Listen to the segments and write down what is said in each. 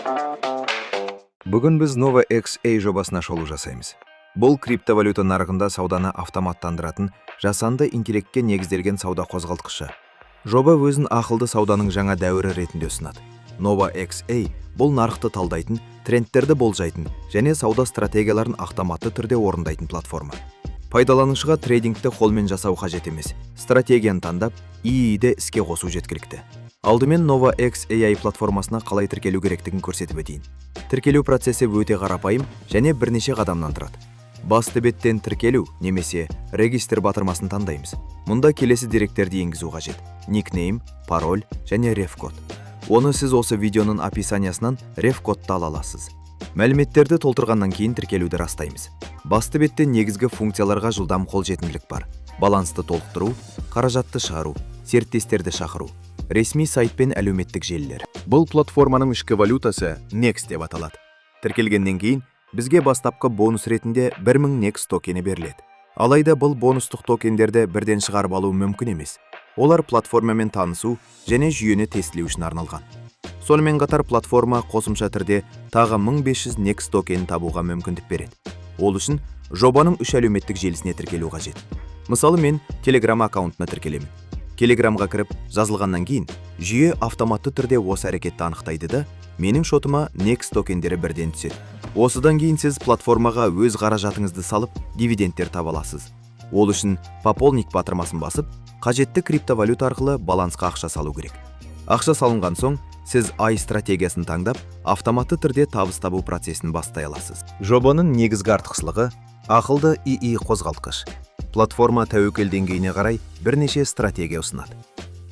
Бүгін біз Nova XA жобасына шолу жасаймыз. Бұл криптовалюта нарығында сауданы автоматтандыратын, жасанды интеллектке негізделген сауда қозғалтқышы. Жоба өзін ақылды сауданың жаңа дәуірі ретінде ұсынады. Nova XA бұл нарықты талдайтын, трендтерді болжайтын және сауда стратегияларын автоматты түрде орындайтын платформа. Пайдаланушыға трейдингті қолмен жасау қажет емес. Стратегияны таңдап, ИИ-ді іске қосу жеткілікті. Алдымен Nova XAI платформасына қалай тіркелу керектігін көрсетіп өтейін. Тіркелу процесі өте қарапайым және бірнеше қадамнан тұрады. Басты беттен тіркелу немесе регистр батырмасын таңдаймыз. Мұнда келесі деректерді енгізу қажет: никнейм, пароль және реф-код. Оны сіз осы видеоның описаниясынан реф-кодты ала аласыз. Мәліметтерді толтырғаннан кейін тіркелуді растаймыз. Басты бетте негізгі функцияларға жылдам қолжетімділік бар. Балансты толықтыру, қаражатты шығару, серіктестерді шақыру, ресми сайт пен әлеуметтік желілер. Бұл платформаның ішкі валютасы NEX деп аталады. Тіркелгеннен кейін бізге бастапқы бонус ретінде 1000 NEX токені беріледі. Алайда бұл бонустық токендерді бірден шығарып алу мүмкін емес. Олар платформамен танысу және жүйені тестілеу үшін арналған. Сонымен қатар платформа қосымша түрде тағы 1500 NEX токенін табуға мүмкіндік береді. Ол үшін жобаның 3 әлеуметтік желісіне тіркелу қажет. Мысалы, мен Telegram аккаунтына тіркелемін. Телеграмға кіріп жазылғаннан кейін жүйе автоматты түрде осы әрекетті анықтайды да, менің шотыма NEX токендері бірден түседі. Осыдан кейін сіз платформаға өз қаражатыңызды салып, дивидендтер таба аласыз. Ол үшін пополник батырмасын басып, қажетті криптовалюта арқылы балансқа ақша салу керек. Ақша салынған соң, сіз ай стратегиясын таңдап, автоматты түрде табыс табу процесін бастай аласыз. Жобаның негізгі артықшылығы ақылды ИИ қозғалтқыш. Платформа тәуекел деңгейіне қарай бірнеше стратегия ұсынады.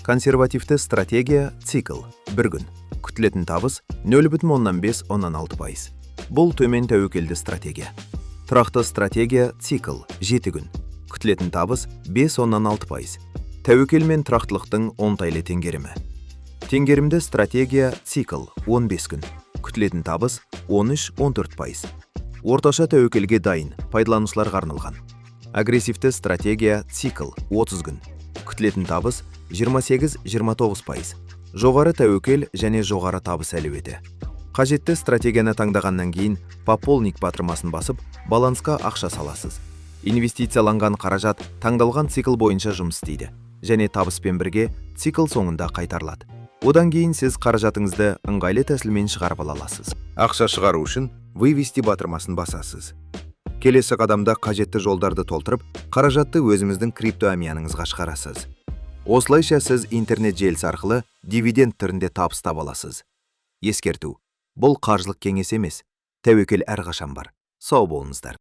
Консервативті стратегия цикл 1 күн. Күтілетін табыс 0,5-16%. Бұл төмен тәуекелді стратегия. Тұрақты стратегия цикл 7 күн. Күтілетін табыс 5-16%. Тәуекел мен тұрақтылықтың оңтайлы теңгерімі. Теңгерімді стратегия цикл 15 күн. Күтілетін табыс 13-14%. Орташа тәуекелге дайын, пайдаланушыларға арналған. Агрессивті стратегия цикл 30 күн. Күтілетін табыс 28-29%. Жоғары тәуекел және жоғары табыс әлеуеті. Қажетті стратегияны таңдағаннан кейін пополник батырмасын басып, балансқа ақша саласыз. Инвестицияланған қаражат таңдалған цикл бойынша жұмыс істейді және табыспен бірге цикл соңында қайтарылады. Одан кейін сіз қаражатыңызды ыңғайлы тәсілмен шығарып ала аласыз. Ақша шығару үшін вывести батырмасын басасыз. Келесі қадамда қажетті жолдарды толтырып, қаражатты өзіміздің криптоәмияныңызға шығарасыз. Осылайша сіз интернет желісі арқылы дивиденд түрінде табыс таба аласыз. Ескерту: бұл қаржылық кеңес емес, тәуекел әрқашан бар. Сау болыңыздар.